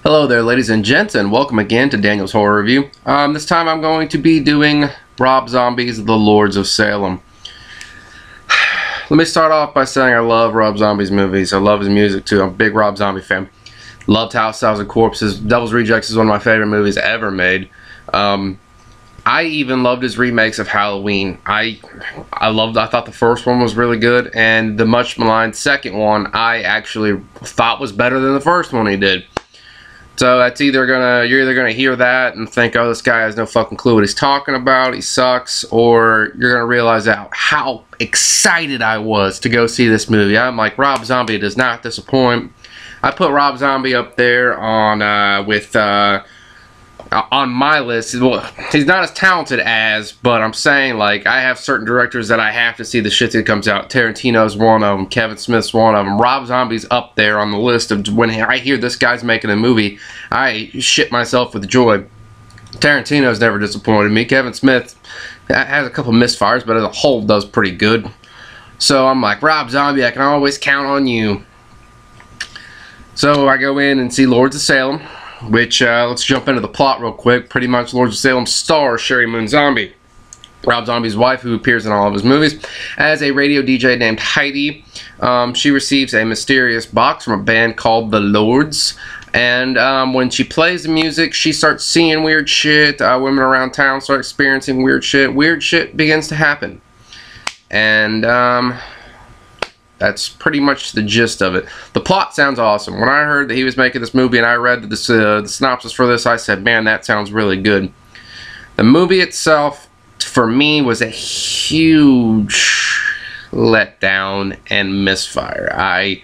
Hello there, ladies and gents, and welcome again to Daniel's Horror Review. This time I'm going to be doing Rob Zombie's The Lords of Salem. Let me start off by saying I love Rob Zombie's movies. I love his music too. I'm a big Rob Zombie fan. Loved House, Thousand Corpses. Devil's Rejects is one of my favorite movies ever made. I even loved his remakes of Halloween. I thought the first one was really good, and the much maligned second one I actually thought was better than the first one he did. So that's you're either gonna hear that and think, oh, this guy has no fucking clue what he's talking about, he sucks, or you're gonna realize how excited I was to go see this movie. I'm like, Rob Zombie does not disappoint. I put Rob Zombie up there on on my list. Well, he's not as talented as, but I'm saying, like, I have certain directors that I have to see the shit that comes out. Tarantino's one of them. Kevin Smith's one of them. Rob Zombie's up there on the list of when I hear this guy's making a movie, I shit myself with joy. Tarantino's never disappointed me. Kevin Smith has a couple misfires, but as a whole does pretty good. So I'm like, Rob Zombie, I can always count on you. So I go in and see Lords of Salem, which, let's jump into the plot real quick. Pretty much, Lords of Salem stars Sheri Moon Zombie, Rob Zombie's wife, who appears in all of his movies, as a radio DJ named Heidi. She receives a mysterious box from a band called The Lords, and when she plays the music, she starts seeing weird shit. Women around town start experiencing weird shit. Weird shit begins to happen. And, that's pretty much the gist of it. The plot sounds awesome. When I heard that he was making this movie and I read the synopsis for this, I said, man, that sounds really good. The movie itself, for me, was a huge letdown and misfire. I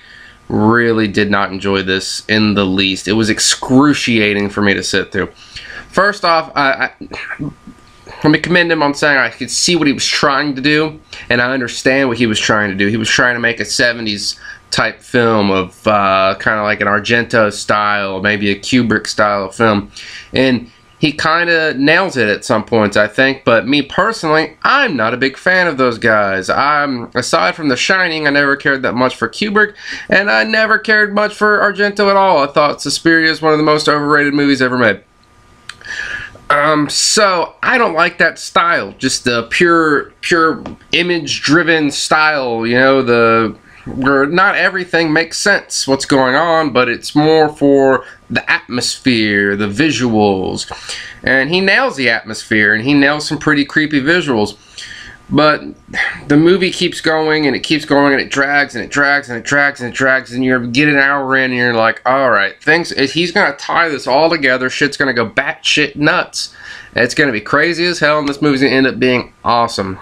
really did not enjoy this in the least. It was excruciating for me to sit through. First off, let me commend him on saying I could see what he was trying to do, and I understand what he was trying to do. He was trying to make a 70s type film of kind of like an Argento style, maybe a Kubrick style film, and he kind of nails it at some points, I think. But me personally, I'm not a big fan of those guys. Aside from The Shining, I never cared that much for Kubrick, and I never cared much for Argento at all. I thought Suspiria is one of the most overrated movies ever made. So I don't like that style, just the pure image-driven style, you know, where not everything makes sense what's going on, but it's more for the atmosphere, the visuals. And he nails the atmosphere, and he nails some pretty creepy visuals. But the movie keeps going, and it keeps going, and it drags, and it drags, and it drags, and it drags, and you get an hour in, and you're like, alright, he's going to tie this all together, shit's going to go batshit nuts. It's going to be crazy as hell, and this movie's going to end up being awesome.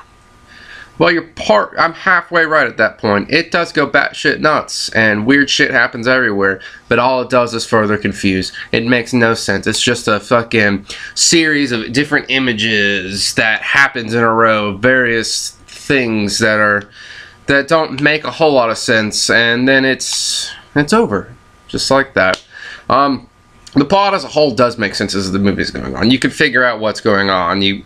Well, I'm halfway right at that point. It does go batshit nuts, and weird shit happens everywhere, but all it does is further confuse. It makes no sense. It's just a fucking series of different images that happens in a row of various things that don't make a whole lot of sense, and then it's over. Just like that. The plot as a whole does make sense as the movie's going on. You can figure out what's going on.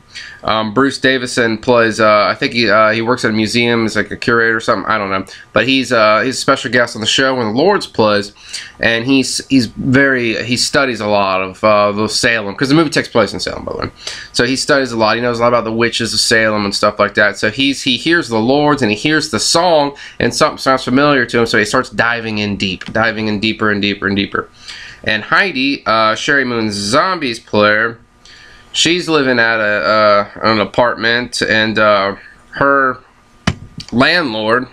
Bruce Davison plays, I think he works at a museum, he's like a curator or something, I don't know. But he's a special guest on the show when The Lords plays, and he studies a lot of the Salem, because the movie takes place in Salem, by the way. So he studies a lot, he knows a lot about the witches of Salem and stuff like that. So he hears The Lords, and he hears the song, and something sounds familiar to him, so he starts diving in deeper and deeper and deeper. And Heidi, Sheri Moon Zombie's player, she's living at an apartment, and her landlord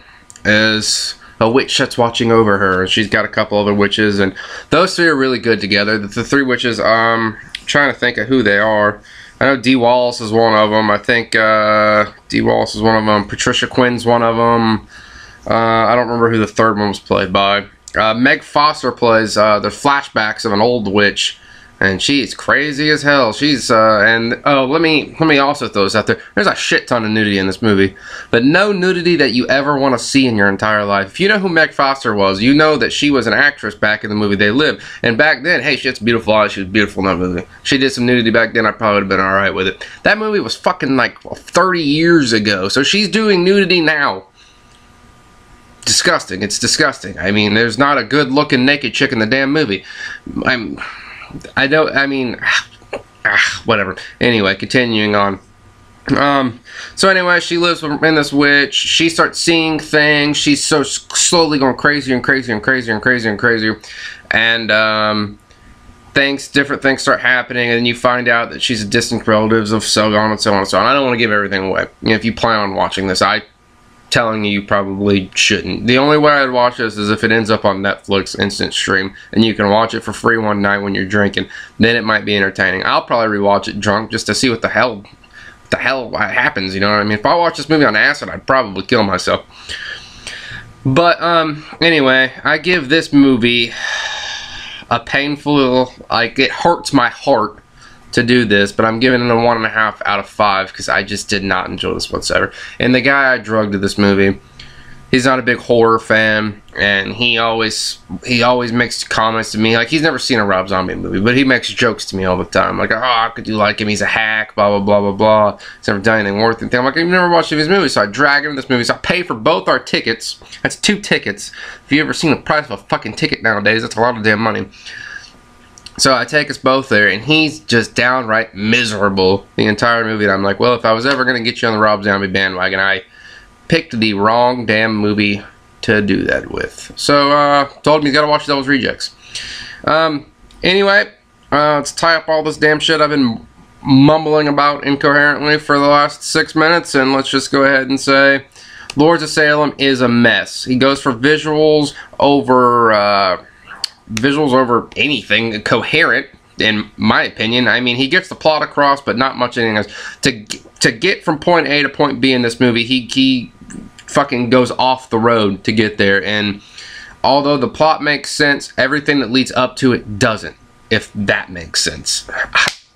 is a witch that's watching over her. She's got a couple other witches, and those three are really good together. The three witches, I'm trying to think of who they are. I know Dee Wallace is one of them. I think Dee Wallace is one of them. Patricia Quinn's one of them. I don't remember who the third one was played by. Meg Foster plays the flashbacks of an old witch, and she's crazy as hell. She's let me also throw this out there. There's a shit ton of nudity in this movie, but no nudity that you ever want to see in your entire life. If you know who Meg Foster was, you know that she was an actress back in the movie They Live, and back then, hey, shit's beautiful. She was beautiful in that movie. She did some nudity back then. I probably would have been all right with it. That movie was fucking like 30 years ago, so she's doing nudity now. Disgusting. It's disgusting. I mean, there's not a good looking naked chick in the damn movie. I don't, I mean, whatever. Anyway, continuing on. So anyway, she lives in this witch. She starts seeing things. She's so slowly going crazier and crazier and crazier and crazier and crazier. And, different things start happening, and then you find out that she's a distant relative of so on and so on and so on. I don't want to give everything away. You know, if you plan on watching this, telling you probably shouldn't. The only way I'd watch this is if it ends up on Netflix instant stream and you can watch it for free one night when you're drinking. Then it might be entertaining. I'll probably rewatch it drunk just to see what the hell happens, you know what I mean? If I watch this movie on acid, I'd probably kill myself. But anyway, I give this movie a painful, like, it hurts my heart to do this, but I'm giving it a 1.5 out of 5 because I just did not enjoy this whatsoever. And the guy I drugged to this movie, he's not a big horror fan, and he always makes comments to me, like, he's never seen a Rob Zombie movie, but he makes jokes to me all the time, like, oh, how could you like him, he's a hack, blah blah blah blah blah, he's never done anything worth it. I'm like, you've never watched any of his movies, so I drag him to this movie, so I pay for both our tickets. That's 2 tickets. If you ever seen the price of a fucking ticket nowadays, that's a lot of damn money. So I take us both there, and he's just downright miserable the entire movie. And I'm like, well, if I was ever going to get you on the Rob Zombie bandwagon, I picked the wrong damn movie to do that with. So, told him he's got to watch Devil's Rejects. Anyway, let's tie up all this damn shit I've been mumbling about incoherently for the last 6 minutes, and let's just go ahead and say Lords of Salem is a mess. He goes for visuals over anything coherent, in my opinion. I mean, he gets the plot across, but not much anything else. To get from point A to point B in this movie, he fucking goes off the road to get there. And although the plot makes sense, everything that leads up to it doesn't, if that makes sense.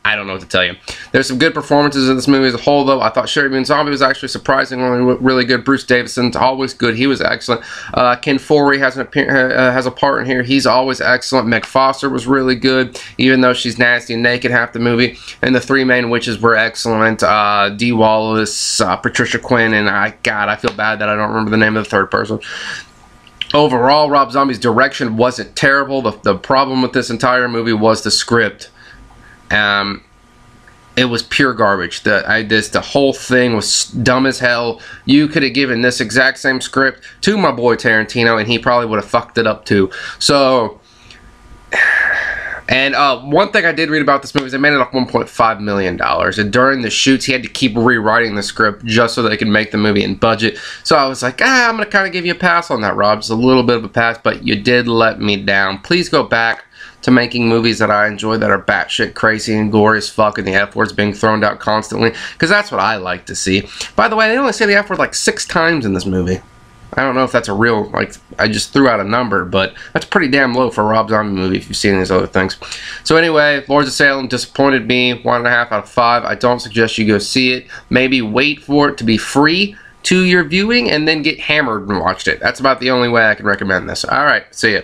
I don't know what to tell you. There's some good performances in this movie as a whole, though. I thought Sherry Moon Zombie was actually surprisingly really good. Bruce Davison's always good. He was excellent. Ken Foree has a part in here. He's always excellent. Meg Foster was really good, even though she's nasty and naked half the movie. And the 3 main witches were excellent. Dee Wallace, Patricia Quinn, and God, I feel bad that I don't remember the name of the third person. Overall, Rob Zombie's direction wasn't terrible. The problem with this entire movie was the script. It was pure garbage. The whole thing was dumb as hell. You could have given this exact same script to my boy Tarantino, and he probably would have fucked it up too. So, and one thing I did read about this movie is they made it off $1.5 million. And during the shoots, he had to keep rewriting the script just so they could make the movie in budget. So I was like, I'm going to kind of give you a pass on that, Rob. Just a little bit of a pass, but you did let me down. Please go back to making movies that I enjoy that are batshit crazy and gory as fuck and the F word's being thrown out constantly, because that's what I like to see. By the way, they only say the F word like 6 times in this movie. I don't know if that's a real, like, I just threw out a number, but that's pretty damn low for a Rob Zombie movie if you've seen these other things. So anyway, Lords of Salem disappointed me, 1.5 out of 5. I don't suggest you go see it. Maybe wait for it to be free to your viewing and then get hammered and watch it. That's about the only way I can recommend this. Alright, see ya.